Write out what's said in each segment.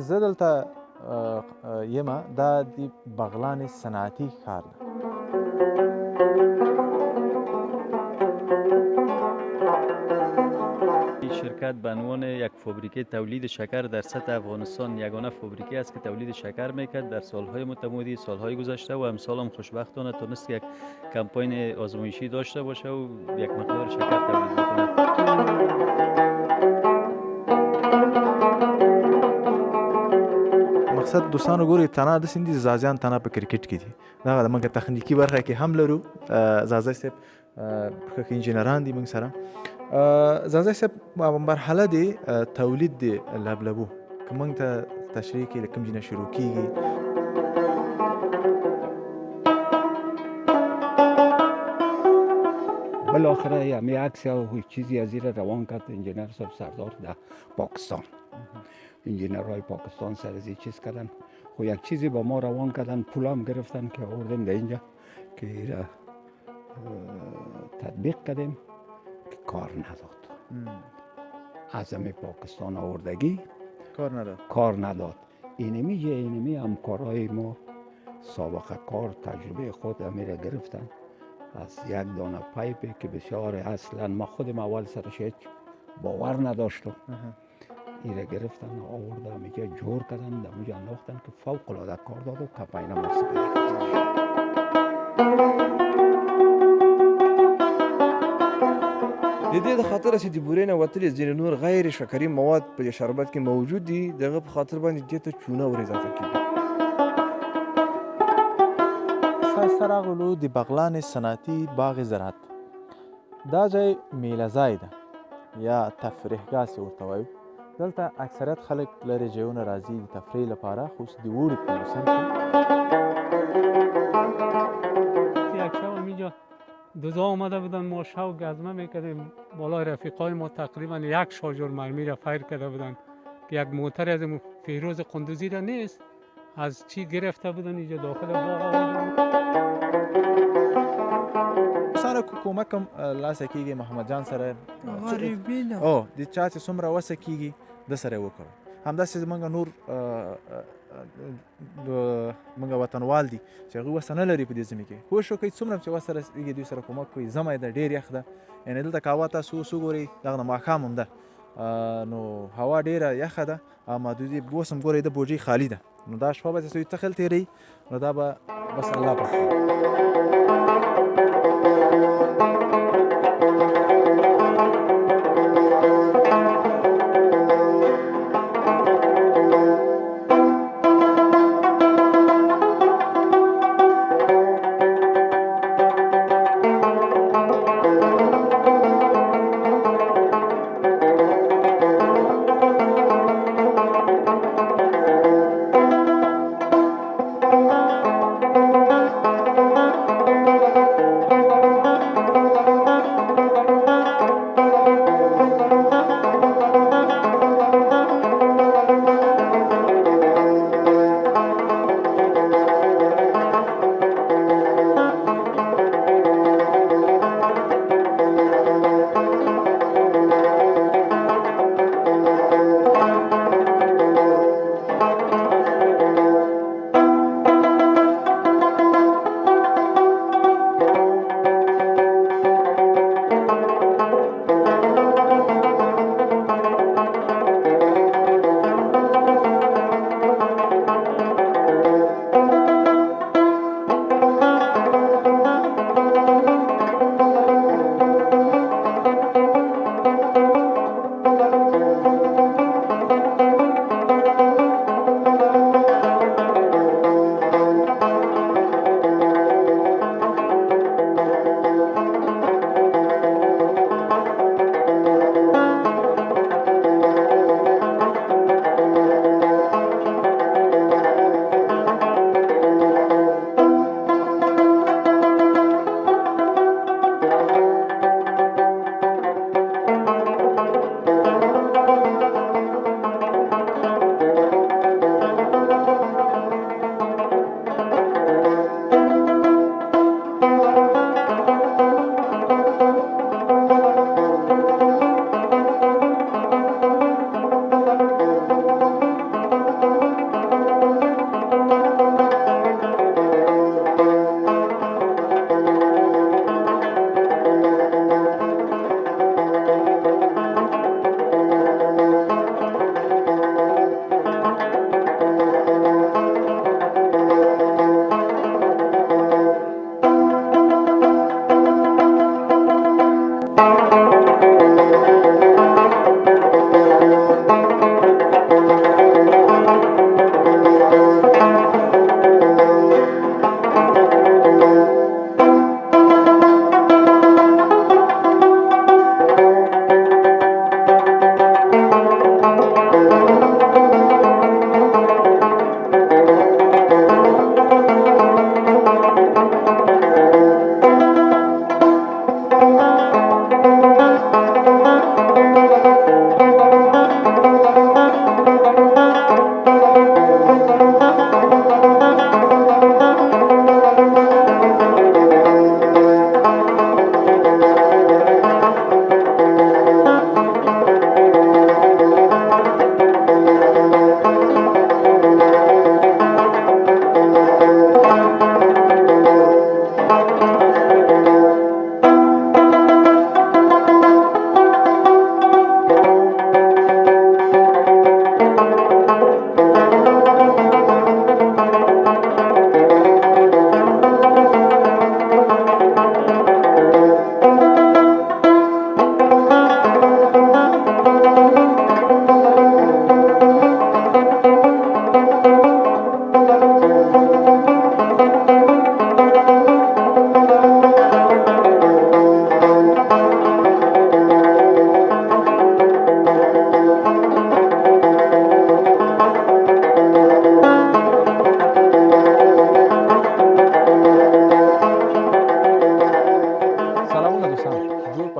زه دلته یم، دا د بغلان صنعتي ښار ده. شرکت به عنوان یک فابریکه تولید شکر در سطح افغانستان یگانه فابریکه است که تولید شکر میکرد در سالهای متمادی، سالهای گذشته، و امسال هم خوشبختانه تونست یک کمپاین آزمایشی داشته باشه و یک مقدار شکر تولید بکنه. مقصد دوستانو ګوري تنها داسې نه دي زازیان تنها په کرکټ کې دي، دغه د موږ تخنیکي برخه کې هم لرو. زازی صاحب ښه انجینران دي موږ سره. زازی صاحب مرحله د تولید د لبلبو که موږ ته تشریح کړي له کوم ځای نه شروع کیږي؟ بالاخره یه عکس و چیزی از زیر روان کرد انجینر صاحب سردار در پاکستان. انجینرهای پاکستان سر از این چیز کردن، خب یک چیزی با ما روان کردن، پول هم گرفتن که آوردیم در اینجا که ایره تطبیق کردیم که کار نداد. عظم پاکستان آوردگی کار نداد. اینمی همکارای ما سابقه کار تجربه خود امیره گرفتن از یک دانه پایپی که بسیار اصلا ما خودم اول سرش هیچ باور نداشتم. ایره گرفتن آوردن میگه جور کردن دموجه انداختن که فوق العاده کار داد و کمپاین موسیقی د دې د خاطر چې د بورې نه وتلي ځینې نور غیر شکري مواد په دې شربت کې موجود دي، دغه په خاطر باندې دې ته چونه ور اضافه کیږي. ستاسو ته راغلو د بغلان صنعتي باغ زراعت. دا ځای میله ځای ده یا تفریحګاه چې ورته وایو. دلته اکثریت خلک لرې ځایونه راځي د تفریح لپاره، خصوص د اوړي په موسم کې. یک شب اینجا دوزا آمده بودن، ما شب گزمه میکردیم، بالای رفیقای ما تقریبا 1 شاجور مرمی را فیر کرده بودن که یک موتر از فیروز قندوزی را نیست از چی گرفته بودن اینجا داخل باغ آوردن. سره کومکم لاسه کیږي محمد جان سره غریبي ده او د چا چې څومره وسه کیږي د سره وکړو. همداسې زمونږ نور موږ وطنوال دي چې هغوی وسه نه لري په دې زمي کې، کوشش وکړئ څومره چې وس رسېږي دوی سره کومک کوئ. ژمی ده، ډېر یخ ده، یعنې دلته که هوا تاسو اوس وګورئ دغه نه ماښام هم ده، نو هوا ډېره یخه ده او محدودي اوس هم ګورئ د بوجۍ خالي ده، نو دا شپه به چې دوی تخل تېروي نو دا به بس الله پاک.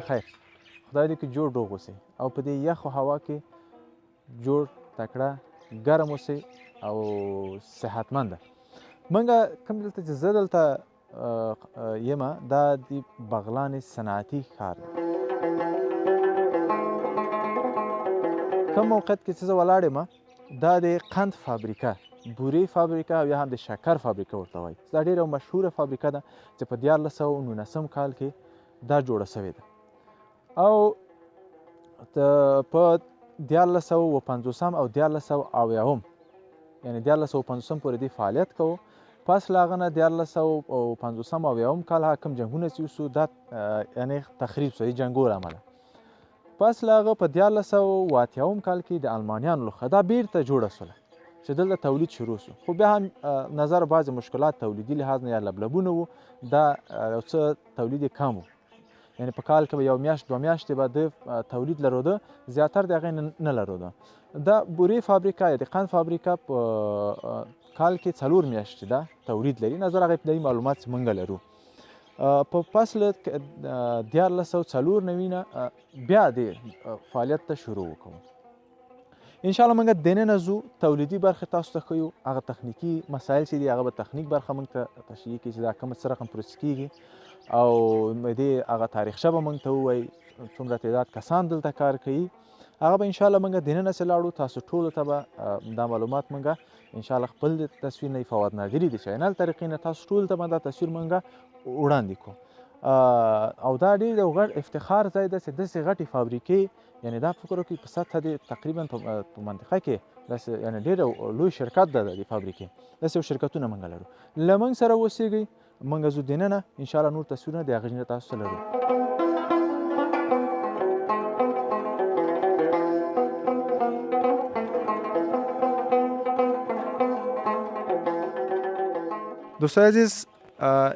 خیر خدای دې کې جوړ روغ اوسئ او په دې یخ هوا کې جوړ تکړه ګرم اوسئ او صحتمنده. منګه کوم دلته چې زه دلته یم دا د بغلان صنعتي ښار دی. کوم موقعیت کې چې زه ولاړ یم دا د قند فابریکه بورې فابریکه او یا هم د شکر فابریکه ورته وایي. دا ډېره مشهوره فابریکه ده چې په 1919 کال کې دا جوړه سوې ده او په 1950 او 1970 یعنی 1950 پورې دې فعالیت کوو. پس له هغه نه 1950 او 70 کال حاکم جنګونه چې وسو دا یعنی تخریب سو د جنګو له امله. پس له هغه په 1980 کال کې د المانیانو لخوا دا بیرته جوړه سوله چې دلته تولید شروع سو. خو بیا هم نظر بعضې مشکلات تولیدي لحاظ نه یا لبلبونه وو دا یو څه تولید کم وو یعنی په کال کې به یو میاشت دوه میاشتې به د تولید لروده زیاتر د هغې نه لروده. دا بورې فابریکه یا د قند فابریکه په کال کې 4 میاشتې ده تولید لري. نظر هغه ابتدایي معلومات چې موږ لرو په پس له 1994 نه بیا د فعالیت ته شروع وکړو. انشاءالله موږ دننه ځو تولیدي برخې تاسو ته ښیو هغه تخنیکي مسایل چې دي هغه به تخنیک برخه موږ ته تشریح کړي چې دا کوم څه رقم پروسس کیږي او د هغه تاریخچه به موږ ته ووایي څومره تعداد کسان دلته کار کوي. هغه به انشاءالله موږ دننه چې لاړو تاسو ټولو ته به دا معلومات موږ انشاءالله خپل د تصویر نه فواد ناظري د چینل طریقې نه تاسو ټولو ته به دا تصویر موږ وړاندې کړو او دا ډېر یو غټ افتخار ځای ده چې داسې غټې فابریکې یعنی دا فکر وکړئ په سطحه د تقریبا په منطقه کې داسې یعنی ډېر لوی شرکت ده د فابریکې داسې یو شرکتونه موږ لرو. له موږ سره اوسېږئ موږ ځو دننه انشاءالله نور تصویرونه د هغې نه تاسو ته لرو. دوستان عزیز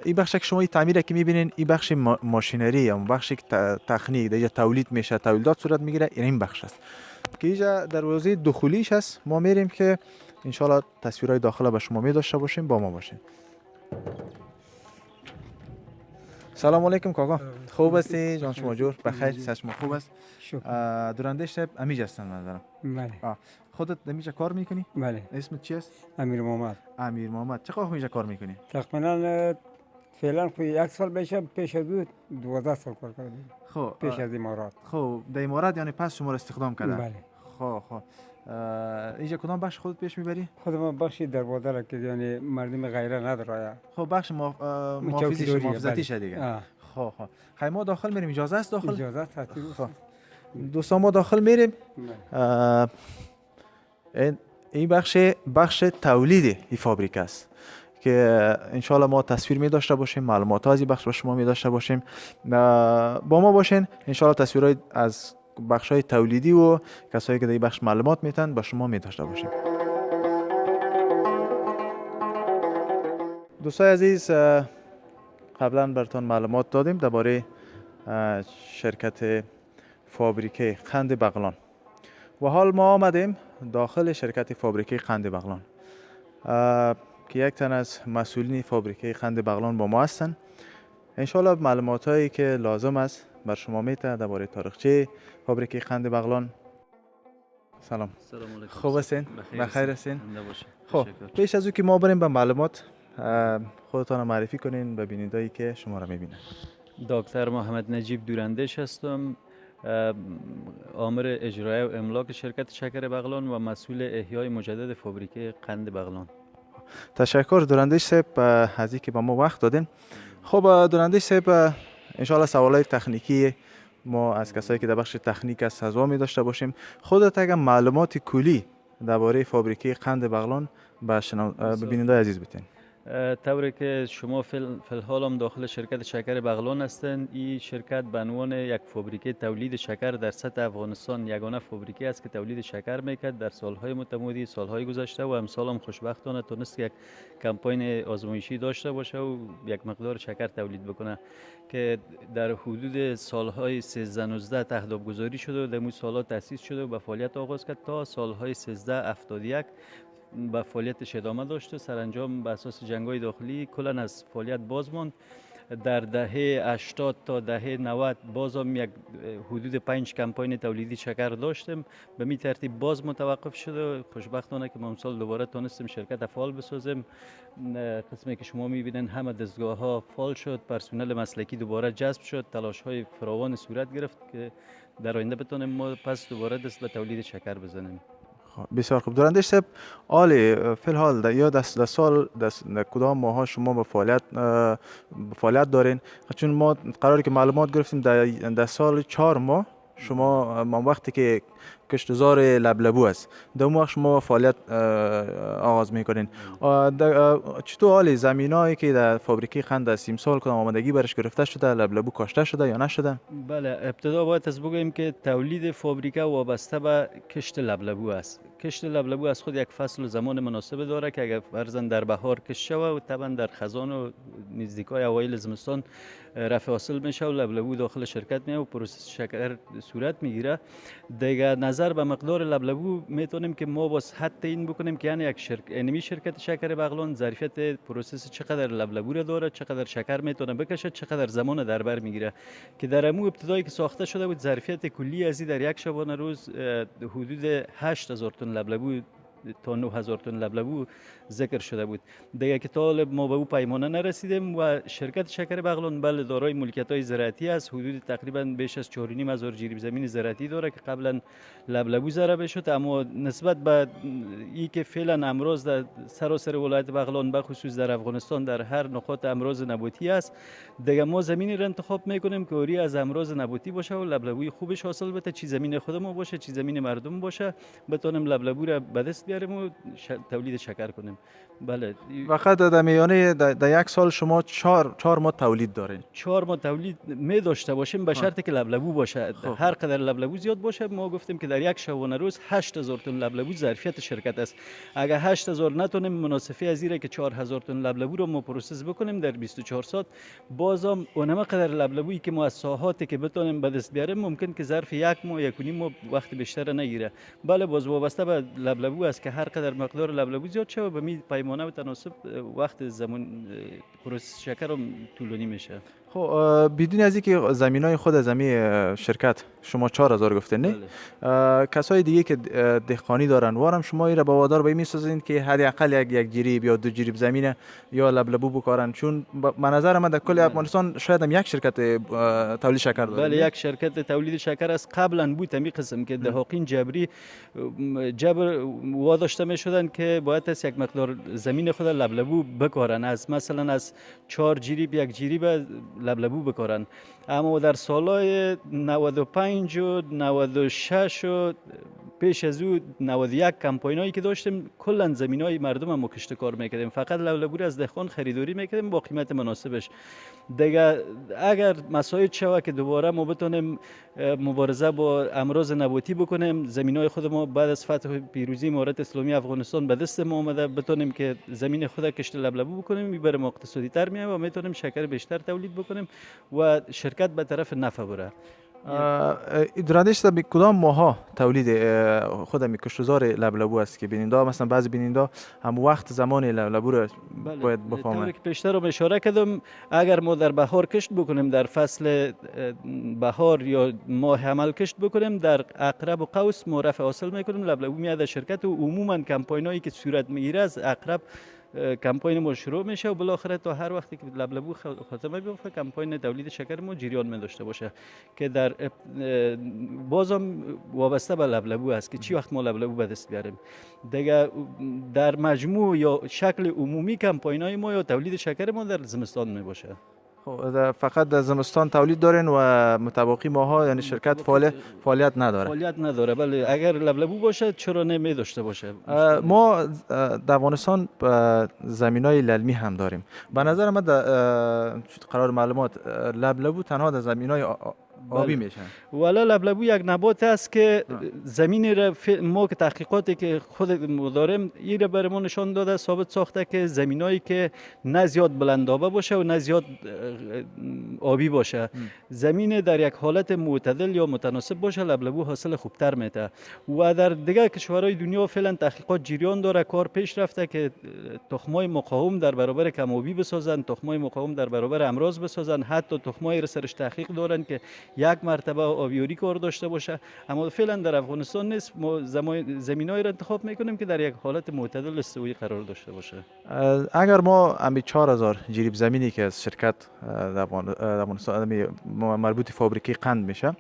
این بخش که شما تعمیر که میبینین این بخش ماشینری یا بخش تکنیک دیگه تولید میشه تولیدات صورت میگیره این بخش است که اینجا دروازه دخولیش هست. ما میریم که انشالله تصویرهای داخل به شما می داشته باشیم با ما باشین. سلام علیکم کاکا خوب هستی جان شما جور بخیر صحت شما خوب است؟ شکر. دورنده شب امیج هستن منظرم. بله. خودت امیجا کار میکنی؟ بله. اسمت چی است؟ امیر محمد. امیر محمد چه وقت اینجا کار میکنی؟ تقریبا فعلا خو 1 سال بشه پیش از 12 سال کار کردم. خب پیش از امارات. خب در امارات یعنی پس شما رو استخدام کردن؟ بله. خب اینجا کدام بخش خودت پیش میبری؟ خودم بخشی در بادر که یعنی مردم غیره نداره. خب بخش محافظتی شده دیگه. خب خیلی ما داخل میریم اجازه است داخل؟ اجازه است. خب دوستان ما داخل میریم. این بخش تولید این فابریک است که انشالله ما تصویر می داشته باشیم معلومات از این بخش با شما می داشته باشیم. با ما باشین انشالله تصویرهای از بخش های تولیدی و کسایی که در این بخش معلومات میتن با شما می داشته باشیم. دوستای عزیز قبلا براتون معلومات دادیم درباره شرکت فابریکه قند بغلان و حال ما آمدیم داخل شرکت فابریکه قند بغلان که یک تن از مسئولین فابریکه قند بغلان با ما هستند. انشالله معلومات هایی که لازم است بر شما میته درباره تاریخچه فابریکه قند بغلان. سلام علیکم. خوب هستین؟ بخیر هستین؟ خب تشکر. پیش از او که ما بریم به معلومات خودتان معرفی کنین به بیننده‌ای که شما را میبینن. دکتر محمد نجیب دورندش هستم، آمر اجرایی و املاک شرکت شکر بغلان و مسئول احیای مجدد فابریکه قند بغلان. تشکر دورندش صاحب از اینکه به ما وقت دادین. خب دورندش صاحب انشالله سوالای تکنیکی ما از کسایی که در بخش تکنیک است سزا می داشته باشیم. خودت اگر معلومات کلی درباره فابریکه قند بغلان به بیننده عزیز بتین. طوری که شما فی‌الحال هم داخل شرکت شکر بغلان هستند. این شرکت به عنوان یک فابریکه تولید شکر در سطح افغانستان یگانه فابریکه است که تولید شکر میکرد در سالهای متمادی، سالهای گذشته و امسال هم خوشبختانه تونست یک کمپاین آزمایشی داشته باشه و یک مقدار شکر تولید بکنه که در حدود سالهای 13 تهداب گذاری شده و در مو سالها تأسیس شده و به فعالیت آغاز کرد تا سالهای 1371 به فعالیتش ادامه داشته. سرانجام به اساس جنگ‌های داخلی کلاً از فعالیت باز ماند در دهه 80 تا دهه 90 باز هم یک حدود 5 کمپاین تولیدی شکر داشتیم. به می ترتیب باز متوقف شده. خوشبختانه که ما امسال دوباره تونستیم شرکت فعال بسازیم. قسمی که شما میبینین همه دستگاه ها فعال شد، پرسنل مسلکی دوباره جذب شد، تلاش های فراوان صورت گرفت که در آینده بتونیم ما پس دوباره دست به تولید شکر بزنیم. بسیار خوب. دورندش صاحب، حالی فی الحال یا در سال در کدام ماه شما به فعالیت دارین؟ چون ما قراره که معلومات گرفتیم در سال 4 ماه شما وقتی که کشتزار لبلبو است در اون وقت شما فعالیت آغاز میکنین. چطور حال زمینایی که در فابریکه قند است امسال کدام آمادگی برش گرفته شده؟ لبلبو کاشته شده یا نشده؟ بله، ابتدا باید از بگوییم که تولید فابریکه وابسته به کشت لبلبو است. کشت لبلبو از خود یک فصل و زمان مناسب داره که اگر فرضاً در بهار کشت شود و طبعا در خزان و نزدیکای اوایل زمستان رفع حاصل میشه و لبلبو داخل شرکت میاد و پروسس شکر صورت میگیره. دیگه نظر به مقدار لبلبو میتونیم که ما باز حد این بکنیم که یعنی یک شرکت شکر بغلان ظرفیت پروسس چقدر لبلبو را داره، چقدر شکر میتونه بکشه، چقدر زمان در بر میگیره. که در امو ابتدایی که ساخته شده بود ظرفیت کلی ازی در یک شبانه روز حدود 8000 تن لبلبو تا 9000 تن لبلبو ذکر شده بود. دیگه که طالب ما به او پیمانه نرسیدیم و شرکت شکر بغلان بله دارای ملکیت‌های زراعتی است. حدود تقریبا بیش از 4,500 جریب زمین زراعتی داره که قبلا لبلبو ضربه شد، اما نسبت به ای که فعلا امراض در سراسر ولایت بغلان به خصوص در افغانستان در هر نقاط امراض نباتی است، دیگه ما زمینی را انتخاب میکنیم که اوری از امراض نباتی باشه و لبلبوی خوبش حاصل بده، چی زمین خودمون باشه چی زمین مردم باشه، بتونیم لبلبو را به دست بیاریم و تولید شکر کنیم. بله. فقط در میانه در یک سال شما 4 ماه تولید دارین؟ 4 ماه تولید می داشته باشیم به شرطی که لبلبو باشه. هر قدر لبلبو زیاد باشه ما گفتیم که در یک شبانه روز 8000 تن لبلبو ظرفیت شرکت است. اگر 8000 نتونیم مناسفه از اینه که 4000 تن لبلبو رو ما پروسس بکنیم در 24 ساعت، بازم اونم قدر لبلبویی که ما از ساحاتی که بتونیم به دست بیاریم ممکن که ظرف یک ماه یک و نیم ماه وقت بیشتر نگیره. بله باز وابسته به لبلبو است که هر قدر مقدار لبلبو زیاد شه به می پیمانه و تناسب وقت زمان پروسس شکر هم طولانی میشه. خب بدون از اینکه زمینای خود زمین شرکت شما 4000 گفتین نه؟ بله. کسای دیگه که دهقانی دارن وارم شما ایرا با وادار به میسازین که حداقل یک جریب یا 2 جریب زمینه یا لبلبو بکارن، چون به نظر من در کل افغانستان شاید هم یک شرکت تولید شکر داره. بله یک شرکت تولید شکر است. قبلا بود می قسم که دهقان جبر واداشته می شدن که باید از یک مقدار زمین خود لبلبو بکارن، از مثلا از 4 جریب 1 جریب لبلبو بکارن. اما در سالهای 95 و 96 و پیش از او 91 کمپاینایی که داشتیم کلا زمینای مردم هم کشت کار میکردیم، فقط لبلبو از دهقان خریداری میکردیم با قیمت مناسبش. دیگه اگر مساعد شود که دوباره ما بتونیم مبارزه با امراض نباتی بکنیم، زمینای خود ما بعد از فتح پیروزی امارت اسلامی افغانستان به دست ما اومده، بتونیم که زمین خود کشت لبلبو بکنیم، میبریم اقتصادی تر میایم و میتونیم شکر بیشتر تولید بکنیم و شرکت به طرف نفع بره. درندش به کدام ماها تولید خود می کشتزار لبلبو است که بیننده مثلا بعضی بیننده هم وقت زمان لبلبو رو باید بفهمن؟ که پیشتر رو اشاره کردم، اگر ما در بهار کشت بکنیم در فصل بهار یا ماه حمل کشت بکنیم، در عقرب و قوس ما رفع حاصل میکنیم، لبلبو میاد شرکت و عموما کمپاینایی که صورت میگیره از عقرب کمپاین ما شروع میشه و بالاخره تا هر وقتی که لبلبو خاتمه بیفته کمپاین تولید شکر ما جریان می داشته باشه که در بازم وابسته به لبلبو است که چی وقت ما لبلبو به دست بیاریم. دیگه در مجموع یا شکل عمومی کمپاینای ما یا تولید شکر ما در زمستان می باشه. فقط در زمستان تولید دارین و متباقی ماها یعنی شرکت فعالیت نداره؟ فعالیت نداره. بله اگر لبلبو باشه چرا نمی داشته باشه. ما در افغانستان زمینای للمی هم داریم. به نظر من در قرار معلومات لبلبو تنها در زمینای آبی میشن. والا لبلبو یک نبات است که زمین را ما که تحقیقاتی که خود داریم این را برای ما نشان داده ثابت ساخته که زمینایی که نه زیاد بلندابه باشه و نه زیاد آبی باشه زمین در یک حالت معتدل یا متناسب باشه لبلبو حاصل خوبتر میده و در دیگر کشورهای دنیا فعلا تحقیقات جریان داره کار پیش رفته که تخمای مقاوم در برابر کم آبی بسازن تخمای مقاوم در برابر امراض بسازن حتی تخمای سرش تحقیق دارن که یک مرتبه آبیاری کار داشته باشه اما فعلا در افغانستان نیست ما زمینایی را انتخاب میکنیم که در یک حالت معتدل استوایی قرار داشته باشه. اگر ما امی 4000 جریب زمینی که از شرکت در افغانستان مربوط فابریکه قند میشه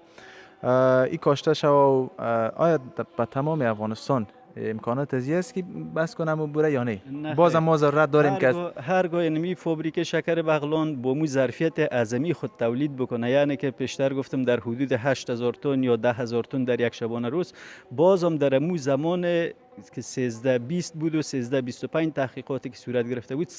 این کاشته شو آیا به تمام افغانستان امکانات ازی است که بس کنم و بره یا نه باز ما ضرورت داریم که هرگاه اینمی فابریکه شکر بغلان با مو ظرفیت اعظمی خود تولید بکنه یعنی که پیشتر گفتم در حدود 8000 تن یا 10000 تن در یک شبانه روز بازم در مو زمان که 13-20 بود و 13-25 تحقیقاتی که صورت گرفته بود 3%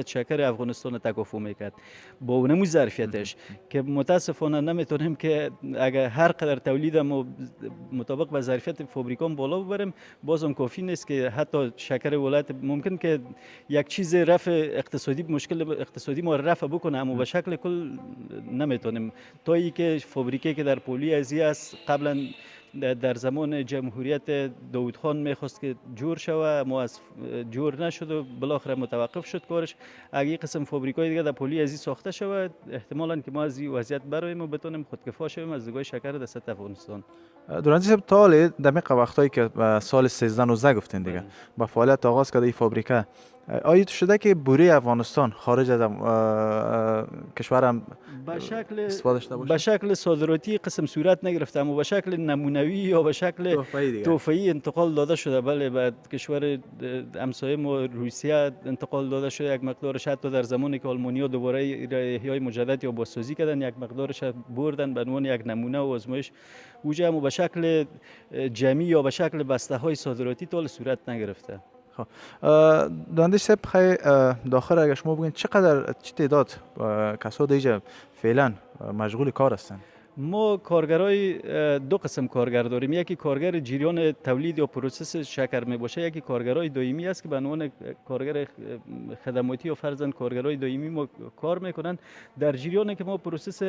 شکر افغانستان تکافو میکرد با اونمو ظرفیتش که متاسفانه نمیتونیم که اگر هر قدر تولیدم مطابق با ظرفیت فابریکان بالا ببریم بازم کافی نیست که حتی شکر ولایت ممکن که یک چیز رفع اقتصادی مشکل اقتصادی ما رفع بکنه اما به شکل کل نمیتونیم تا ای که فابریکه که در پولی ازی است قبلا در زمان جمهوریت داود خان میخواست که جور شوه ما از جور نشد و بالاخره متوقف شد کارش اگه قسم فابریکای دیگه در پولی ازی ساخته شود احتمالاً که ما از این وضعیت براییم و بتونیم خودکفا شویم از دیگه شکر در سطح افغانستان. دورانجی صاحب تاله دمیق وقتایی که سال 13 گفتین دیگه با فعالیت آغاز کرده این فابریکه آیا شده که بوره افغانستان خارج از کشورم به شکل صادراتی قسم صورت نگرفته اما به شکل نمونوی یا به شکل تحفه‌ای انتقال داده شده بله به کشور همسایه ما روسیه انتقال داده شده یک مقدارش حتی در زمانی که آلمانیا دوباره احیای مجدد یا بازسازی کردن یک مقدارش بردن به عنوان یک نمونه و آزمایش اوجه اما به شکل جمعی یا به شکل بسته های صادراتی تا صورت نگرفته. خب دانش صاحب خیلی داخل اگر شما بگین چقدر چه تعداد کسا دیجا فعلا مشغول کار هستن؟ ما کارگرای دو قسم کارگر داریم یکی کارگر جریان تولید یا پروسس شکر می باشه یکی کارگرای دائمی است که به عنوان کارگر خدماتی یا فرضاً کارگرای دائمی ما کار میکنن در جریانی که ما پروسس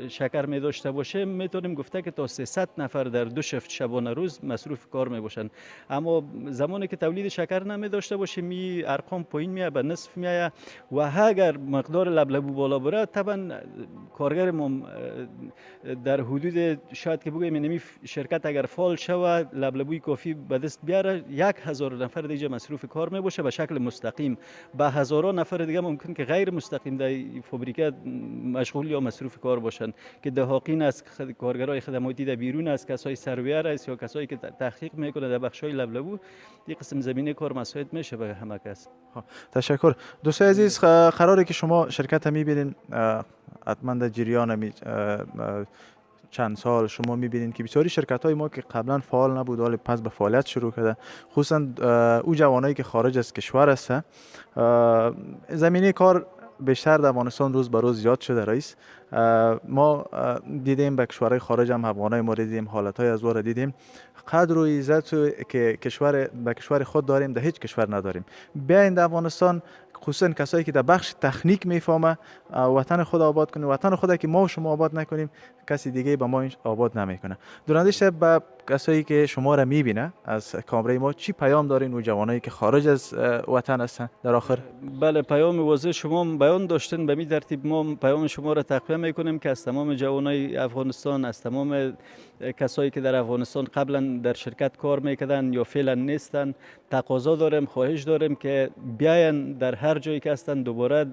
شکر می داشته باشه میتونیم گفته که تا 300 نفر در دو شفت شبانه روز مصروف کار می باشن اما زمانی که تولید شکر نمی داشته باشه می ارقام پایین میاد به نصف میاد و اگر مقدار لبلبو بالا بره طبعا کارگر ما در حدود شاید که بگویم اینمی شرکت اگر فعال شود لبلبوی کافی به دست بیاره 1000 نفر دیگه مصروف کار می باشه به شکل مستقیم با هزاران نفر دیگه ممکن که غیر مستقیم در فابریکه مشغول یا مصروف کار باشند که دهاقین است کارگرای خدماتی در بیرون است کسای سرویر است یا کسایی که تحقیق میکنه در بخشای لبلبو این قسم زمینه کار مساعد میشه به همه کس. تشکر دوستای عزیز قراره که شما شرکت میبینین حتما در جریان چند سال شما میبینین که بسیاری شرکت های ما که قبلا فعال نبود ولی پس به فعالیت شروع کرده خصوصا او جوانایی که خارج از کشور هستن زمینه کار بیشتر در افغانستان روز به روز زیاد شده رئیس ما دیدیم به کشورهای خارج هم افغانای ما دیدیم حالتهای از واره دیدیم قدر و عزت که به کشور خود داریم در هیچ کشور نداریم بیاین در افغانستان خصوصا کسایی که در بخش تکنیک میفهمه وطن خود آباد کنه وطن خود که ما و شما آباد نکنیم کسی دیگه به ما آباد نمیکنه. دورندش به کسایی که شما را میبینه از کامره ما چی پیام دارین و جوانایی که خارج از وطن هستن در آخر؟ بله پیام واضح شما بیان داشتن به می ترتیب ما پیام شما را تقویه میکنیم که از تمام جوانای افغانستان از تمام کسایی که در افغانستان قبلا در شرکت کار میکردن یا فعلا نیستن تقاضا داریم خواهش داریم که بیاین در هر جایی که هستن دوباره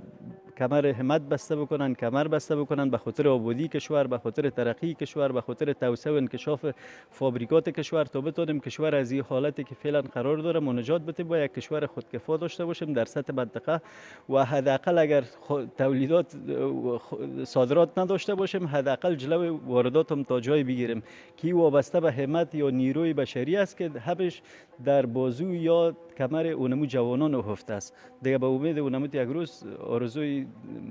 کمر همت بسته بکنن کمر بسته بکنن به خاطر آبادی کشور به خاطر ترقی کشور به خاطر توسعه و انکشاف فابریکات کشور تا بتونیم کشور از این حالتی که فعلا قرار داره منجات بده با یک کشور خودکفا داشته باشیم در سطح منطقه و حداقل اگر تولیدات صادرات نداشته باشیم حداقل جلو واردات هم تا جای بگیریم که وابسته به همت یا نیروی بشری است که همش در بازو یا کمر اونمو جوانان هفته است دیگه به امید اونمو یک روز آرزوی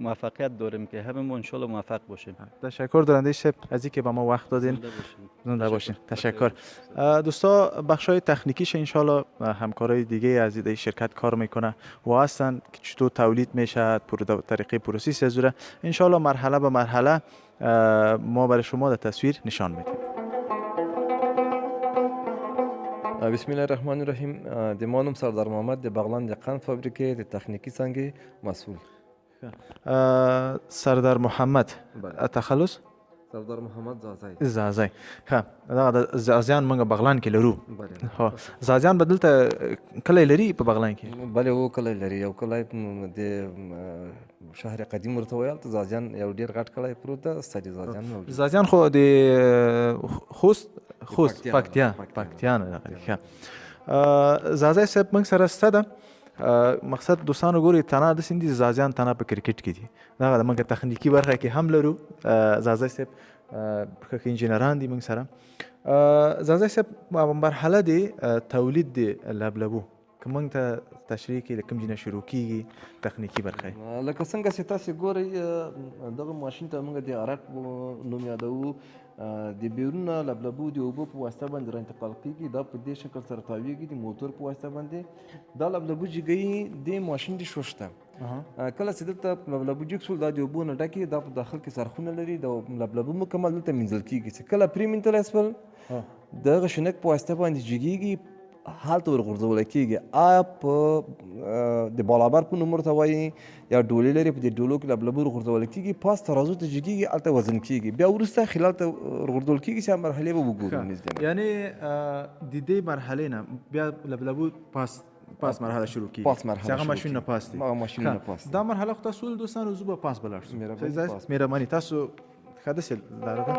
موفقیت داریم که همه ما انشالله موفق باشیم. تشکر دارنده شب از اینکه به ما وقت دادین. زنده باشین. تشکر. دوستا بخشای تکنیکیش انشالله همکارای دیگه از این شرکت کار میکنه و هستن که چطور تولید میشه طریقه پروسس ازوره انشالله مرحله به مرحله ما برای شما در تصویر نشان میدیم. بسم الله الرحمن الرحیم. د ما نوم سردار محمد د بغلان د قند فابریکې د تخنیکی څانګې مسئول. سردار محمد تخلص سردار محمد زازای. ها دا زازیان موږ بغلان کې لرو. ها زازیان بدلته کله لري په بغلان کې؟ بله و کلی لري. یو کلی د شهر قدیم ورته ویل ته زازیان یو ډیر غټ کلی پروت ده. ستړي زازیان موجود. زازیان خو د خوست پکتیا نه راغلي. زازای صاحب موږ سره ستده مقصد دوستانو ګوري تنه د سندي زازیان تنه په کرکټ کې دي. دا د موږ تخنیکی برخه کې هم لرو. زازای صاحب که انجینران دي موږ سره. زازای صاحب مرحله د تولید د لبلبو که موږ ته تشریح کې کوم ځای نه شروع کیږي تخنیکی برخه لکه څنګه چې تاسو ګورئ دغه ماشین ته موږ د ارټ نوم یادوو. د بیرونه لبلبو د اوبو په واسطه باندې را انتقال کیږي. دا په دې شکل سره تاویږي د موټر په واسطه باندې. دا لبلبو جګی د ماشین د شوشته کله چې دلته لبلبو جګ شول دا د اوبو نه ډکې دا په داخل کې سرخونه لري. د لبلبو مکمل دلته منځل کیږي چې کله پرې منځل اسفل دغه شنک په واسطه باندې جګیږي حالت ورغورځول کیږي. په د بالابر په نوم ورته وایي یا ډولې لري. په دې ډولو کې لبلبو ورغورځول کیږي پاس ترازو ته جګیږي هلته وزن کیږي. بیا وروسته خلال ته ورغورځول کیږي چې مرحلې به وګورو نږدې. یعنی د دې مرحلې نه بیا لبلبو پاس مرحله شروع کیږي. پاس مرحله هغه ماشین نه پاس دي. هغه ماشین نه پاس. دا مرحله خو تاسو دوستانو زوبه پاس بلارسو. مهرباني تاسو حدث لاره ده.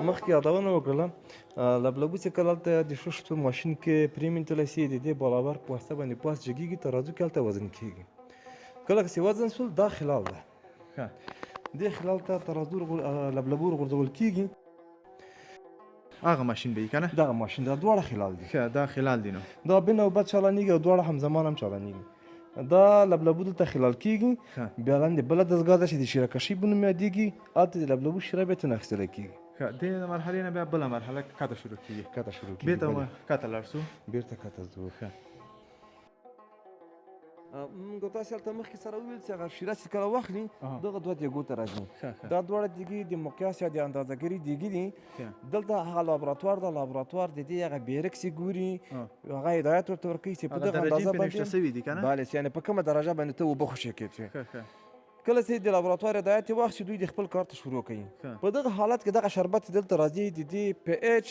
مخکې یادونه وکړله لبلبو چې کله هلته د شوش په ماشین کې پرېمنځلی سي د دې بالابر په واسطه باندې پاس جګیږي ترازو کې هلته وزن کیږي. کله چې وزن شول دا خلال ده. دې خلال ته ترازو لبلبو ورغورځول کیږي. هغه ماشین به یې که نه؟ دغه ماشین دا دواړه خلال دي. دا خلال دي. نو دا بنوبت چالانیږي او دواړه همزمان هم چالانیږي. دا لبلبو دلته خلال کیږي. بیا لاندې بله دستګاه ده چې د شیره کشي په نوم یادیږي. هلته د لبلبو شیره بیا ترې اخیستلی کیږي. د مرحلې نه بیا بله مرحله کته شروع کیږي. بیرته کته لاړ شو. بیرته کته ځو. موږ تاسو هلته مخکې سره وویل چې هغه شیره چې کله واخلي دغه دوه دیګو ته راځي. دا دواړه دیګې د مقیاس یا د اندازهګري دیګې دي. دلته هغه لابراتوار د دې هغه بیرکس یې ګوري هغه هدایت ورته ورکوي چې په دغه اندازه باندې بله یعنې په کومه درجه باندې ته اوبه خوشې کړې. کله چې د لابراتوار هدایت یې واخلي دوی د خپل کار ته شروع کوي. په دغه حالت کې دغه شربت دلته راځي د دې پی ایچ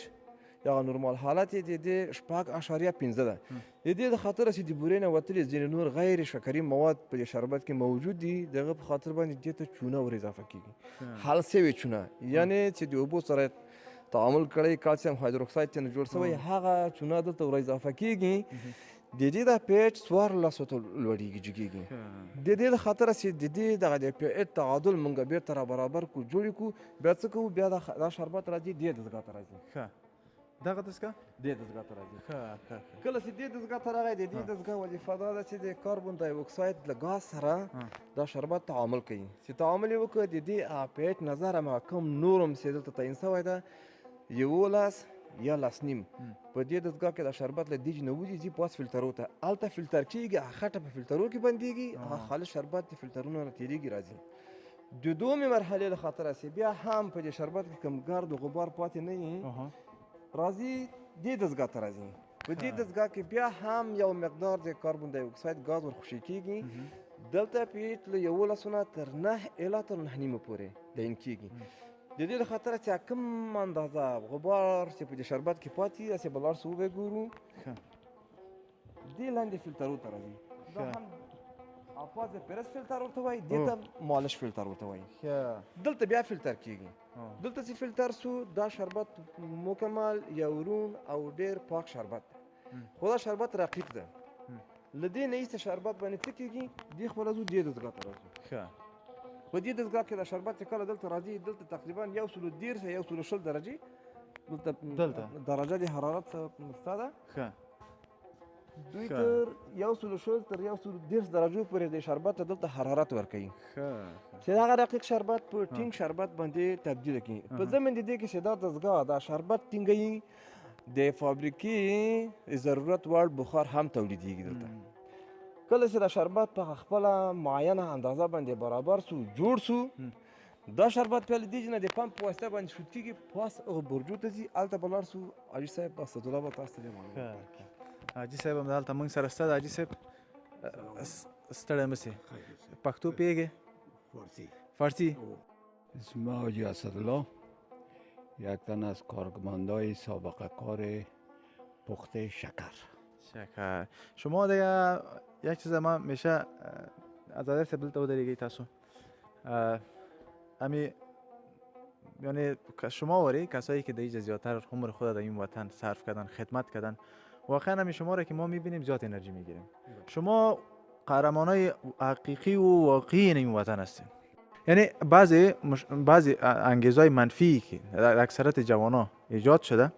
یا نورمال حالت یې د دې 6.5 ده. د دې د خاطر چې د بورې نه وتلي ځینې نور غیر شکري مواد په دې شربت کې موجود دي دغه په خاطر باندې دې ته چونه ور اضافه کیږي. حل سوي چونه یعنی چې د اوبو سره تعامل کړی کالسیم هایدروکساید ته جوړ شوی هغه چونه دلته ور اضافه کیږي. د دې د پی ایچ 1400 ته لوړیږي جګیږي. د دې د خاطر چې د دې دغه د پی ایچ تعادل مونږ بیرته را برابر کو جوړ کو بیا څه کوو بیا دا شربت راځي دې دستګاه ته راځي. دغه دستګاه دې دستګاه ته راځي. کله چې دې دستګاه ته راغی د دې دستګاه وظیفه دا ده چې د کاربن دای اکساید له ګاز سره دا شربت تعامل کوي. چې تعامل یې وکړي د دې پی ایچ نظر ما کوم نورم چې دلته تعیین شوی ده 11 یا 11.5 په دې دستګاه کې دا شربت له دیج نه وځي ځي پاس فلټرو ته هلته فلټر کیږي هغه خټه په فلټرو کې بندیږي هغه خالص شربت د فلټرونو نه تیریږي راځي. د دومې مرحلې له خاطره چې بیا هم په دې شربت کې کوم ګرد و غبار پاتې نه وي راځي دې دستګاه ته راځي. په دې دستګاه کې بیا هم یو مقدار د کاربن دای اکساید ګاز ورخوشي کیږي. دلته پی ایچ له 11 تر 9 الی تر 9.5 پورې تعیین کیږي. د دې خاطر چې کوم اندازه غبار چې په دې شربت کې پاتې چې بلار سو به ګورو دې لاندې فلټرو ته راځي. دا هم اپاز پرس فلټر ورته وایي دې ته مالش فلټر ورته وایي. دلته بیا فلټر کیږي. دلته چې فلټر سو دا شربت مکمل یو روڼ او ډیر پاک شربت خو دا شربت رقیق ده. لدې نه ایسته شربت باندې څه کېږي دې خپله ځو دې دستګاه ته راځو ښه په دې دستګاه کې دا شربت چې کله دلته راځي دلته تقریبا 110 یا 120 درجې دلته درجه د حرارت ستا ده ښه دوی تر 120 تر 110 درجو پورې د شربت ته دلته حرارت ورکوي ښه چې دغه رقیق شربت په ټینګ شربت باندې تبدیل کړي په ضمن د دې کې چې دا دستګاه دا شربت ټینګوي د فابریکې ضرورت وړ بخار هم تولیدېږي دلته کله چې دا شربت په خپله معینه اندازه باندې برابر سو جوړ سو دا شربت په لیدې نه د پمپ په واسطه باندې شوت کېږي پاس هغه برجو ته ځي هلته به لاړ سو حاجي صاحب اسدالله به تاسو ته معلومات حاجي صاحب هم دلته موږ سره شته د حاجي صاحب ستړی مه سې پښتو پوهېږې فارسی اسم حاجی اسدالله یک تن از کارمندای سابقه کار پخت شکر. شکر شما دیگه یک چیز ما میشه از آدرس بلتا بودریگی تاسو امی یعنی شما وری کسایی که دیگه زیادتر عمر خود در این وطن صرف کردن خدمت کردن واقعا همی شما را که ما میبینیم زیاد انرژی میگیریم شما قهرمانای حقیقی و واقعی این وطن هستین یعنی بعضی انگیزهای منفی که در اکثریت جوانا ایجاد شده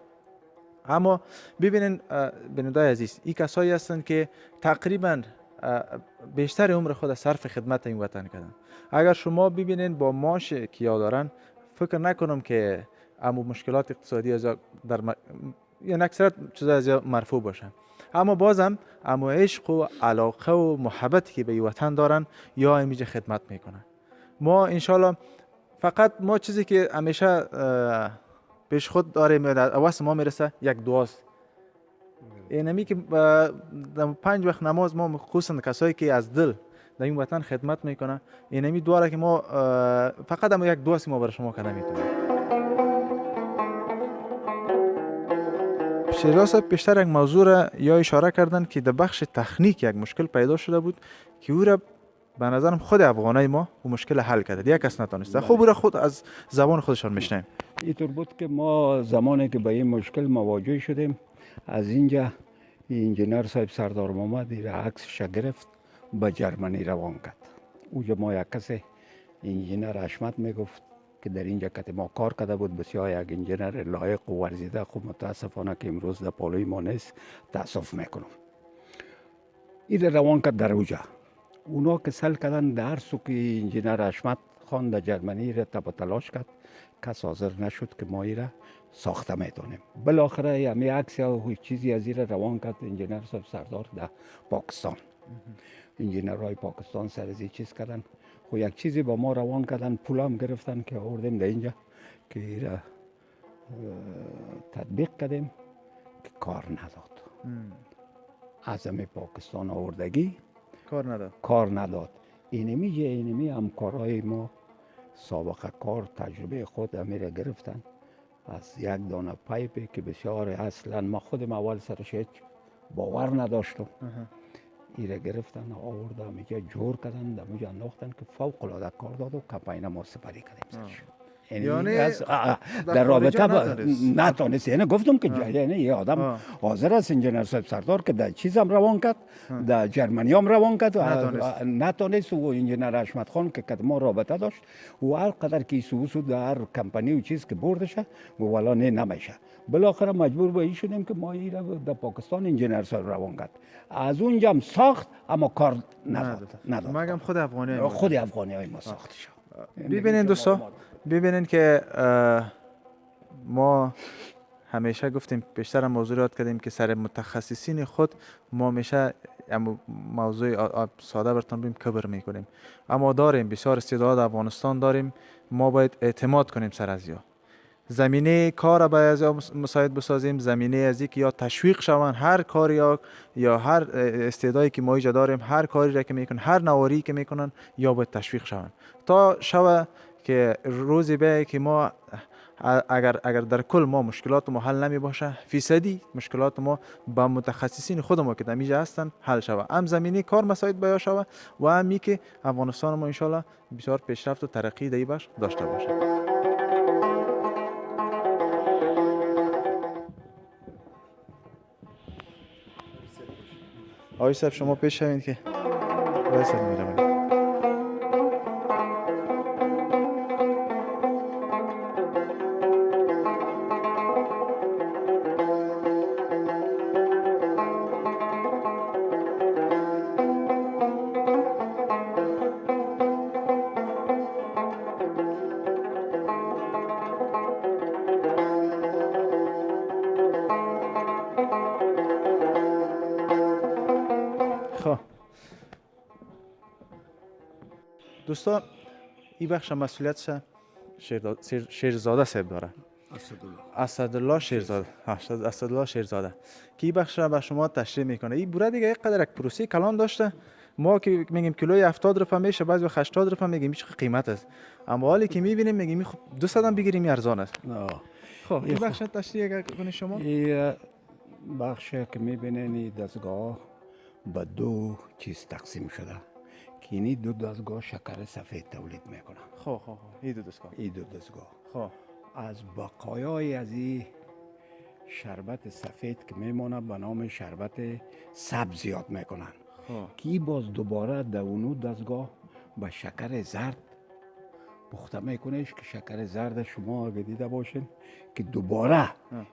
اما ببینین بینندگان عزیز این کسایی هستند که تقریبا بیشتر عمر خود صرف خدمت این وطن کردن اگر شما ببینین با معاش کیا دارن فکر نکنم که اما مشکلات اقتصادی از در یعنی اکثرت چیزا از مرفوع باشن اما بازم اما عشق و علاقه و محبتی که به این وطن دارن یا همیشه خدمت میکنن ما انشالله فقط ما چیزی که همیشه پیش خود داریم اواس ما میرسه یک دعاست اینمی که در 5 وقت نماز ما خصوصا کسایی که از دل در این وطن خدمت میکنه اینمی دعا را که ما فقط هم یک دعاست ما برای شما کنه میتونیم شیراز پیشتر یک موضوع را یا اشاره کردن که در بخش تکنیک یک مشکل پیدا شده بود که او را به نظرم خود افغانای ما و مشکل حل کرده یک کس نتونسته خب او را خود از زبان خودشان میشنیم اینطور بود که ما زمانی که به این مشکل مواجه شدیم از اینجا انجینر صاحب سردار محمد را عکسش گرفت به جرمنی روان کرد اونجا ما یک کس انجینر حشمت میگفت که در اینجا که ما کار کرده بود بسیار یک انجینر لایق و ورزیده خب متاسفانه که امروز در پالوی ما نیست تاسف میکنم این روان کرد در اونجا اونا که سل کردن در سو که انجینر حشمت خان در جرمنی را تب تلاش کرد کس حاضر نشد که ما ای را ساخته میتونیم بالاخره همی عکس یا چیزی از این روان کرد انجینر صاحب سردار در پاکستان انجینرهای پاکستان سر از چیز کردن خو یک چیزی با ما روان کردن پول هم گرفتن که آوردیم در اینجا که ای را تطبیق کردیم که کار نداد عظم پاکستان آوردگی کار نداد اینمی همکارای ما سابقه کار تجربه خود امیره گرفتن از یک دانه پایپی که بسیار اصلا ما خودم اول سرش هیچ باور نداشتم ایره گرفتن آورده همیجا جور کردن دمیجا انداختن که فوق العاده کار داد و کمپین ما سپری کردیم سرش یعنی در رابطه نتونست یعنی گفتم که یعنی یه آدم حاضر است انجینر صاحب سردار که در چیز هم روان کرد در جرمنی هم روان کرد نتونست و انجینر حشمت خان که ما رابطه داشت و هر قدر که سوسو در هر کمپانی و چیز که بردشه و والا نمیشه بالاخره مجبور به این شدیم که ما این رو در پاکستان انجینر صاحب روان کرد از اونجا هم ساخت اما کار نداد مگم خود افغانی های ما ساخت شد ببینین دوستا ببینین که ما همیشه گفتیم بیشتر موضوع یاد کردیم که سر متخصصین خود ما میشه موضوع ساده براتون بگیم کبر میکنیم اما داریم بسیار استعداد افغانستان داریم ما باید اعتماد کنیم سر از زمینه کار باید از مساعد بسازیم زمینه از که یا تشویق شوند هر کاری یا هر استعدادی که ما اینجا داریم هر کاری را که میکنن هر نواری که میکنن یا باید تشویق شوند تا شوه که روزی به که ما اگر در کل ما مشکلات ما حل نمی باشه فیصدی مشکلات ما با متخصصین خود ما که در اینجا هستن حل شوه هم زمینه کار مساعد باید شوه و همی که افغانستان ما انشالله بسیار پیشرفت و ترقی در باش داشته باشه آقای صاحب شما پیش شوین که آقای صاحب میره. خب دوستان این بخش مسئولیتش شیرزاده صاحب داره. اسدالله شیرزاده. اسدالله شیرزاده که این بخش به شما تشریح میکنه. این بوره دیگه یک قدر یک پروسه کلان داشته. ما که میگیم کیلوی 70 روپیه میشه، بعضی وقت 80 روپیه میگیم چه قیمت است، اما حالی که میبینیم میگیم خب 200 هم بگیریم ارزان است. خب این بخش تشریح کنید شما. این بخش که میبینین این دستگاه به دو چیز تقسیم شده که این دو دستگاه شکر سفید تولید میکنه. خب این دو دستگاه خب از بقایای از این شربت سفید که میمونه به نام شربت سبز یاد میکنن که باز دوباره در اونو دستگاه به شکر زرد پخته میکنش که شکر زرد شما اگه دیده باشین که دوباره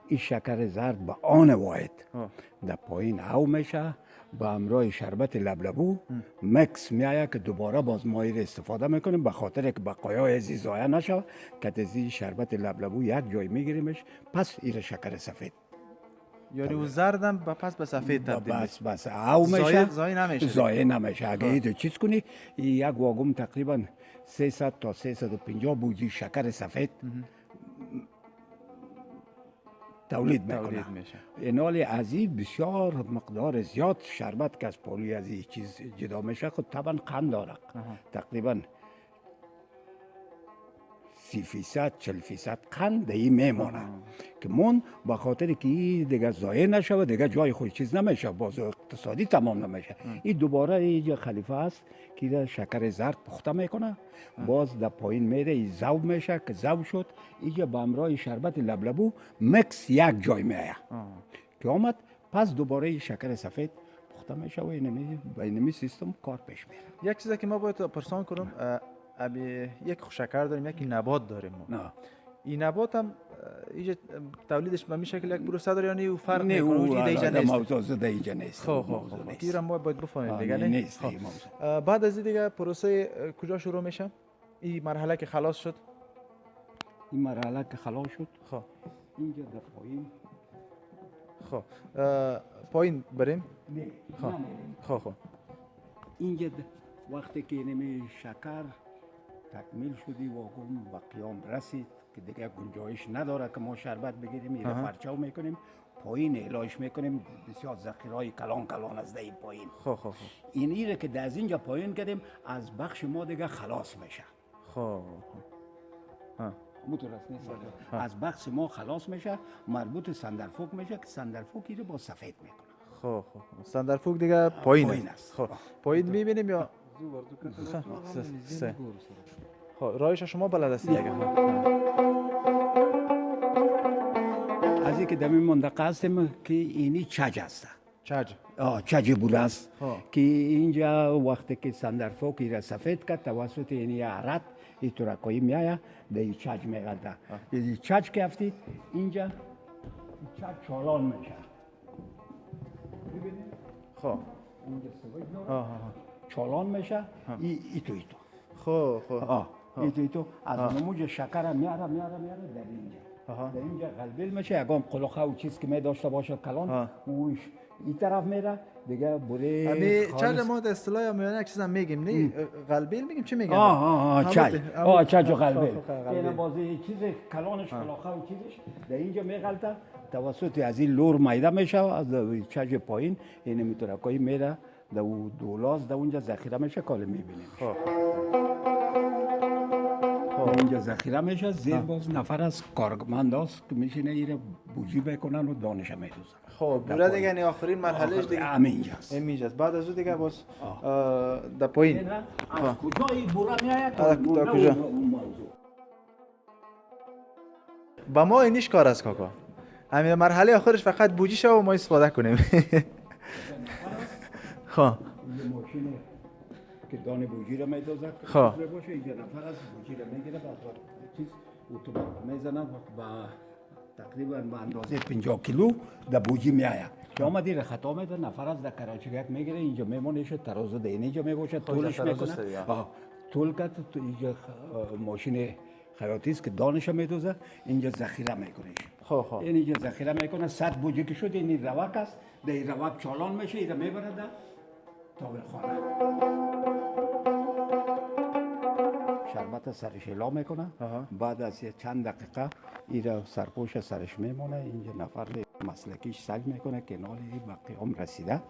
این شکر زرد به آن واحد در پایین او میشه با همراه شربت لبلبو مکس میایه که دوباره باز ما این استفاده میکنیم به خاطر که بقایای ازی ضایع نشه که از این شربت لبلبو یک جای میگیریمش پس این شکر سفید یعنی او زردم پس به سفید تبدیل میشه. بس او میشه ضایع نمیشه اگه این چیز کنی یک واگم تقریبا 300 تا 350 بوجی شکر سفید تولید میشه. اینالی از این بسیار مقدار زیاد شربت که از پالوی از این چیز جدا میشه خود طبعا قند داره تقریبا 30% 40% قند این میمونه که من با خاطر که دیگه ضایع نشه دیگه جای خود چیز نمیشه باز اقتصادی تمام نمیشه. این دوباره اینجا خلیفه است که شکر زرد پخته میکنه باز در پایین میره این ذوب میشه که ذوب شد اینجا با همراه شربت لبلبو مکس یک جای میایه که آمد پس دوباره این شکر سفید پخته میشه و اینمی سیستم کار پیش میره. یک چیزی که ما باید پرسان کنم ابی یک شکر داریم یک نبات داریم ما. این نبات هم اینجا تولیدش به این شکل یک پروسه داره یعنی او فرق میکنه او دیگه نیست. موضوع دیگه نیست. خب این ما باید بفهمیم دیگه نیست. بعد از این دیگه پروسه کجا شروع میشه؟ این مرحله که خلاص شد. این مرحله که خلاص شد. خب اینجا در پایین. خب پایین بریم. نه. خب اینجا وقتی که نمی شکر تکمیل شدی واقعا به قیام رسید که دیگه گنجایش نداره که ما شربت بگیریم ایره پرچاو میکنیم پایین اعلاش میکنیم بسیار ذخیرهای کلان از این پایین. خب این ایره که از اینجا پایین کردیم از بخش ما دیگه خلاص میشه. خب مترس نیست از بخش ما خلاص میشه مربوط سندرفوک میشه که سندرفوک ایره با سفید میکنه. خب سندرفوک دیگه پایین است. خب پایین میبینیم یا خب رایش شما بلد هستید دیگه. از اینکه در این منطقه هستیم که اینی چج است. چج بوده است که اینجا وقتی که سندرفوک ایره سفید کرد توسط اینی عرد این ترکایی میایه در این چج میگلده. این چج که افتید اینجا چج چالان میشه. ببینید خب اینجا سویج چالان میشه ایتو خب ایتو از نموج شکر میاره در اینجا غلبیل میشه یکم قلقه و چیز که می داشته باشه کلان اوش این طرف میره دیگه بوره خالص. چند ما در اصطلاح میانه یک چیز هم میگیم نه غلبیل میگیم چی میگن؟ چج و غلبیل این بازی چیز کلانش قلقه و چیزش در اینجا میغلطه توسط از این لور میده میشه از چج پایین این میترکایی میره در دولاز در اونجا ذخیره میشه کال میبینیم. اینجا ذخیره میشه زیر باز نفر از کارمند هست که میشینه ایره بوجی بکنن و دانش میدوزن. خب بوره دیگه نه آخرین مرحلهش دیگه همینجاست. بعد از اون دیگه باز در پایین از کجا این بوره میآید تا کجا با ما اینیش کار است کاکا همین مرحله آخرش فقط بوجی شو و ما استفاده کنیم. خب این ماشین که دانه بوجی را میدازد خب. باشه اینجا نفر از بوجی را میگیره بعد چیز اتومات میزنن با تقریبا به اندازه 50 کیلو در بوجی میآید که آمدی را خطا میده نفر از در کراچی میگیره اینجا میمونه ترازو ده اینجا میباشه طولش میکنه طول کرد تو اینجا ماشین خیاطی است که دانش میدوزه اینجا ذخیره میکنه خب این اینجا ذخیره میکنه 100 بوجی که شد این روک است در این روک چالان میشه این میبره در تاول خانه شربت سرش اعلا میکنه بعد از چند دقیقه این سرپوش سرش میمونه اینجا نفر مسلکیش سج میکنه که نالی به قیام رسیده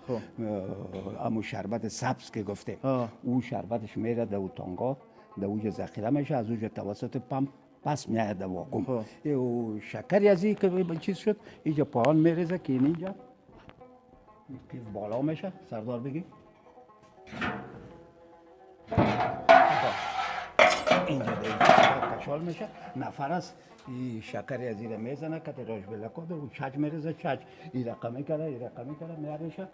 امو شربت سبز که گفته او شربتش میره در تانگا در اوج ذخیره میشه از اوج توسط پمپ پس میاد در واکوم او شکری از این که چیز شد اینجا پایان میریزه که اینجا بالا میشه سردار بگی اینجا در کشال میشه نفر است این شکری از این میزنه که راش بلکاده و چاچ میرزه چاچ این رقمی کرده میارشه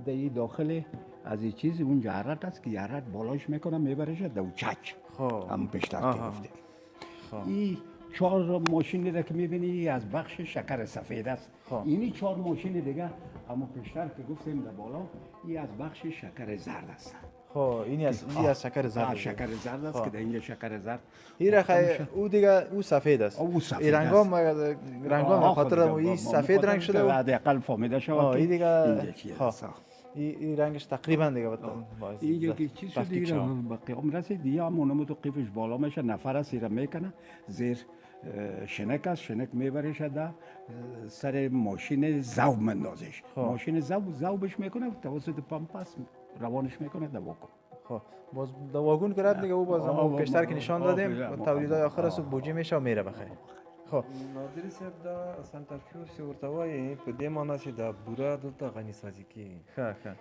در این داخل از این چیز اون جهرت است که جهرت بالاش میکنه میبرشه در چاچ هم پیشتر که گفته این 4 ماشینی را که میبینی از بخش شکر سفید است اینی 4 ماشین دیگه اما پیشتر که گفتیم در بالا این از بخش شکر زرد است خب اینی از شکر زرد شکر زرد است که در اینجا شکر زرد او دیگه او سفید است او سفید است رنگام خاطر این سفید رنگ شده و حداقل فهمیده شود این دیگه اینجا چی است این رنگش تقریبا دیگه اینجا که چیز شد دیگه به قیام رسید دیگه همون تو قیفش بالا میشه نفر است را میکنه زیر شنک است شنک میبرش در سر ماشین ذوب مندازش ماشین ذوبش میکنه توسط پمپ است روانش میکنه در واکن خب باز در واگون که رد دیگه او باز هم پیشتر که نشان دادیم تولیدات آخر است بوجی میشه و میره بخیر خب ناظر صاحب دا سنترفیوژ ورته وایي په دې معنا چې دا بوره دلته غني سازي کیږي ښه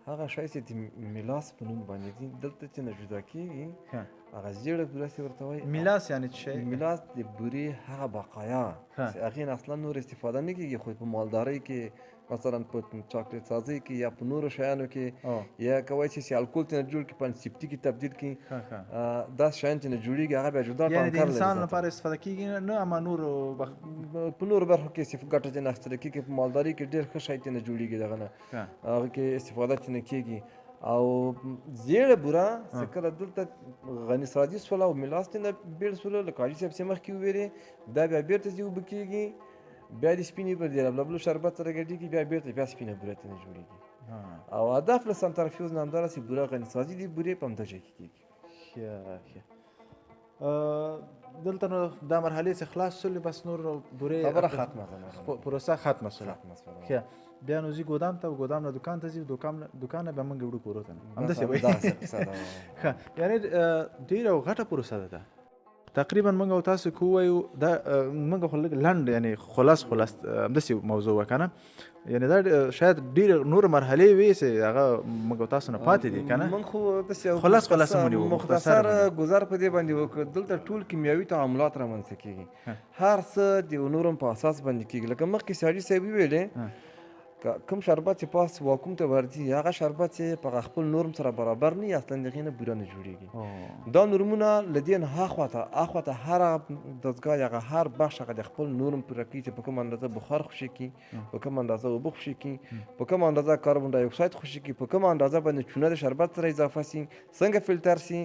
هغه شی چې د میلاس په نوم باندې دي دلته چې نه جدا کیږي هغه زیړه بوره چې ورته وایي میلاس یعنی چی میلاس د بورې هغه بقایا چې هغې نه اصلا نور استفاده نه کیږي خو په مالدارۍ کې مثلا په چاکلیټ سازی کې یا په نورو شیانو کې یا کوای چې الکول ته جوړ کې په سیفټي کې تبدیل کړي دا شیان چې نه جوړیږي هغه بیا جدا یعنی د انسان لپاره استفاده کیږي نه اما نور په نورو برخو کې صرف ګټه چې نه اخیستل کیږي په مالدارۍ کې ډېر ښه شی چې نه جوړیږي دغه نه هغه کې استفاده چې نه کیږي او زیړه بوره چې کله دلته غني سازي سوله او میلاس ته نه بیل سوله لکه حاجي صاحب چې مخکې وویلې دا بیا بیرته چې اوبه کیږي بیا د سپینې بورې د لبلبلو شربت سره ګډېږي بیا بیرته بیا سپینه بوره ته نه جوړېږي او هدف له سنترفیوز نه همدارسې بوره غني سازي دي بورې په همده ځای کې کیږي دلته نو دا مرحلې څخه خلاص شولې بس نور بورې خبره ختمه ده پروسه ختمه شوله بیا نو زی ګودام ته ګودام نه دکان ته زی دکان به موږ وړو کورو ته همداسې وایي یعنی ډېره غټه پروسه ده تقریبا موږ تاسو کوو دا موږ خو لنډ یعنی خلاص همداسې موضوع وکنه یعنی دا شاید ډېر نور مرحلې وي چې هغه موږ تاسو نه پاتې دي کنه موږ خو داسې خلاص مونږ مختصر گزار په دې باندې وکړ دلته ټول کیمیاوي تعاملات رامنځته کیږي هر څه د نورم په اساس باندې کیږي لکه مخکې ساجي صاحب ویلې کوم شربت چې پاس واکوم ته ورځي هغه شربت چې په خپل نورم سره برابر نه اصلا دغه نه بوره نه جوړیږي دا نورمونه لدین اخواته هر دزګاه هغه هر بخش هغه د خپل نورم پر کې چې په کوم اندازه بخار خوشي کی په کوم اندازه اوبه خوشي کی په کوم اندازه کاربن دای اکساید خوشي کی په کوم اندازه باندې چونه د شربت سره اضافه سي څنګه فلټر سي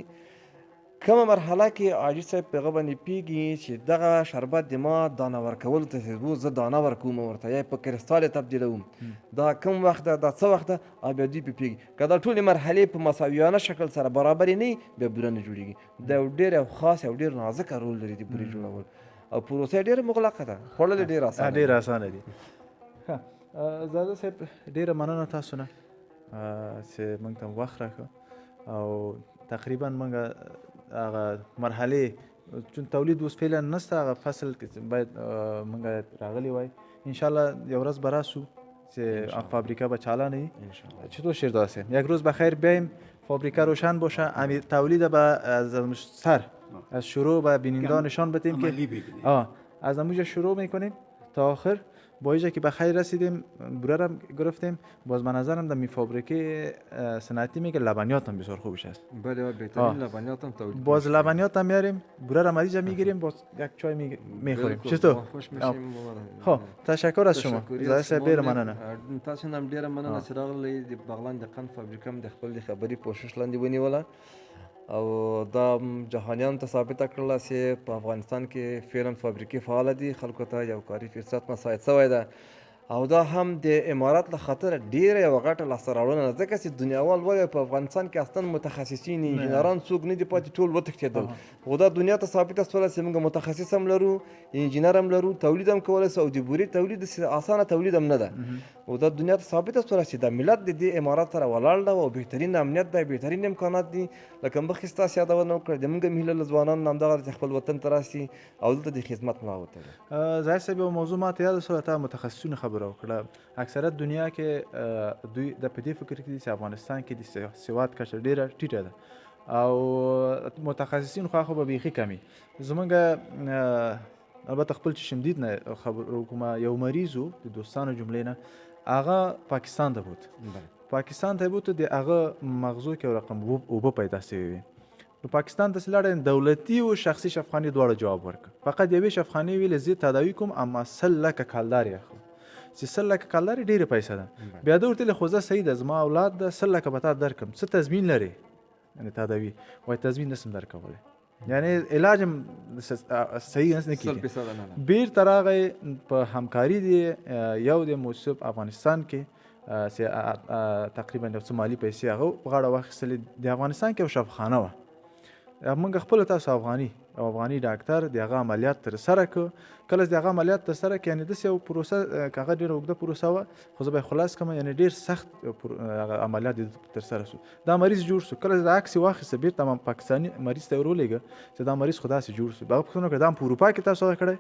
کومه مرحله کې عاجز صاحب پیغه باندې پیږي چې دغه شربت د ما دانه ورکول ته زه دانه ورکوم ورته یا په کریستال تبدیلوم دا کوم وخت دا څه وخت بیا دوی پیږي که دا ټولې مرحلې په مساویانه شکل سره برابر نه بیا بوره نه جوړیږي دا ډېر خاص او ډېر نازک رول لري د بورې جوړول او پروسه ډېره مغلقه ده خوړل ډېر اسانه دي زاده صاحب ډېره مننه تاسو نه چې موږ ته وخت راکړ او تقریبا موږ هغه مرحلې چون تولید اوس فعلا نشته هغه فصل باید موږ راغلی وای ان شاء الله یو ورځ به راسو چې فابریکه به چالانه وي چطور شیر داسته یک روز بخیر بیایم فابریکه روشن باشه تولید به از سر از شروع به بیننده نشان بدیم که از همونجا شروع میکنیم تا آخر با اینجا که به خیر رسیدیم، بوره را گرفتیم. باز به نظرم در می فابریکه صنعتی میگه لبنیات هم بسیار خوبش است. بله بهترین لبنیات هم تولید باز میشه. لبنیات هم میاریم، بوره را مریض میگیریم، باز یک چای میخوریم. بالکل. چطور؟ ما خوش میشیم. خب تشکر از شما. تشکر زای صاحب ډیر مننه. تاسو هم ډیره مننه چې راغلی. د بغلان د قند فابریکه هم د خپل د خبرې پوښښ لاندې ونیوله او دا جهانیانو ته ثابته کړله چې په افغانستان کې فعلا فابریکې فعاله دي، خلکو ته یو کاري فرصت مساعد شوی ده او دا هم د امارات له خاطره ډیره یوه غټه لاسته راوړنه ده، ځکه چې دنیاوال وایي په افغانستان کې اصلا متخصصین انجینران څوک نه دي پاتې، ټول وتښتېدل. خو دا دنیا ته ثابته شوله چې موږ متخصص هم لرو، انجینر هم لرو، تولید هم کولی شو او د بورې تولید اسانه تولید هم نه ده. او دا دنیا ته ثابته شوله چې دا ملت د دې امارات سره ولاړ ده او بهترین امنیت دی، بهترین امکانات دي. لکه مخکې ستاسو یادونه وکړه د موږ هم هیله له ځوانانو همدغه ده چې خپل وطن ته راسي او دلته د خدمت ملا وتړي. زاهد صاحب یو موضوع ماته یاد شوه، تا متخصصینو خبره وکړه. اکثریت دنیا کې دوی د په دې فکر کې دي چې افغانستان کې د سواد کچه ډیره ټیټه ده او متخصصین خو به بیخي کمی. زمونږ البته خپل چشمدید نه خبر کوم، یو مریض و د دوستانو جملې نه، هغه پاکستان ته بود. پاکستان ته بود، د هغه مغزو کې رقم اوبه پیدا شوی وي. نو پاکستان ته لاړ، دولتي او شخصي شفاخانې دواړه جواب ورکړ. فقط یوې شفاخانې ویل زه تداوي کوم اما 100 لکه کالداري اخلم. چې 100 لکه کالداري ډېره پیسه ده. بیا ده ورته ویل خو زه صحیح ده، زما اولاد ده 100 لکه به تا درکړم، څه تضمین لرې؟ یعنې تداوي وایي تضمین نشم درکولی، یعنی علاج هم صحیح نه کېږي. بیرته راغی په همکاري دی یو د موسسه په افغانستان کې چې تقریبا یو څه مالي پیسې هغه په غاړه واخیستلې. د افغانستان کې یو شفاخانه وه، موږ خپله تاسو افغاني ډاکټر د هغه عملیات ترسره کړ. کله چې د هغه عملیات ترسره کړ، یعنې داسې یو پروسه که هغه ډېره اوږده پروسه وه، خو زه به یې خلاص کړم، یعنې ډېر سخت عملیات د ترسره شو. دا مریض جوړ شو. کله چې د عکس یې واخیسته بیرته ما پاکستاني مریض ته یې ورولېږه چې دا مریض خو داسې جوړ شو. هغه پوښتنه وکړه دا هم په اروپا کې تاسو هغه کړی؟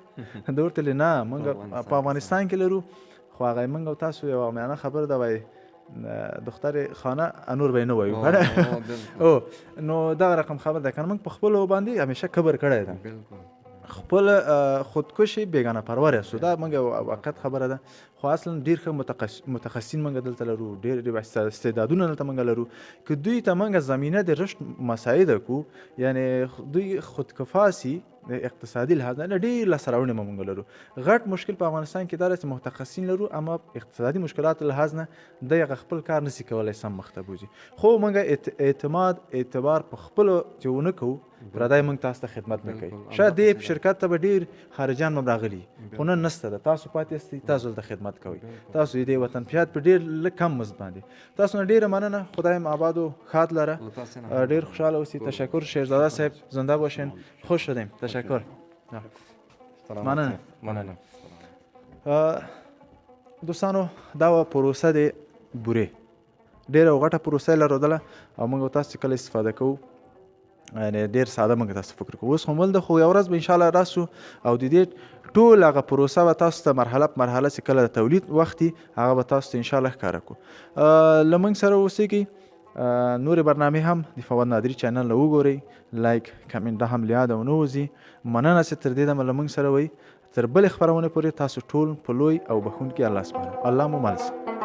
ده ورته ویل نه موږ په افغانستان کې لرو، خو هغه موږ او تاسو یو عامیانه خبره ده وایي دختر خانه انور به نه وایو. نو دا رقم خبر ده کنه. موږ په خپل باندې همیشه کبر کړی ده، خپل خودکشي بیگانه پرور است. دا موږ وقت خبره ده، خو اصلا ډیر ښه متخصصین موږ دلته لرو، ډیر استعدادونه دلته موږ لرو که دوی ته موږ زمینه د رشد مساعده کو، یعنی دوی خودکفاسی اقتصادي لحاظ نه ډیر لاسته راوړنې موږ لرو. غټ مشکل په افغانستان کې دا چې متخصصین لرو اما اقتصادي مشکلات لحاظ نه د خپل کار نشي کولای سم مخته بوزي. خو موږ اعتبار په خپل چونه کو پردای موږ تاسو ته خدمت نه کوي. شاید دې شرکت ته به ډیر خارجان هم راغلي، خو نن نشته ده. تاسو پاتې استئ، تاسو ته خدمت کوي، تاسو دې وطن پیاد په ډیر کم مزد باندې. تاسو نه ډیره مننه. خدای مو آباد او ښاد لره. ډیر خوشاله اوسئ. تشکر شیرزاده صاحب، زنده باشین. خوش شدیم. تشکر. مننه. دوستانو دا پروسه د بورې ډیره غټه پروسه لرله او موږ تاسو کله استفاده کوو، یعنی ډیر ساده موږ تاسو فکر کوو. اوس هم ولده خو یو ورځ به ان شاء الله راسو او د دې ټول هغه پروسه به تاسو ته مرحله په مرحله چې کله د تولید وختي هغه به تاسو ته ان شاء الله ښکاره کوو. له موږ سره اوسئ. نور برنامه هم د فواد نادری چینل له وګورئ، لایک کمنټ هم لیاد او نوځي. مننه چې تر دې دمه له موږ سره وئ. تر بلې خپرونې پورې تاسو ټول په لوی او بخښونکي الله سپارم. الله مو مل شه.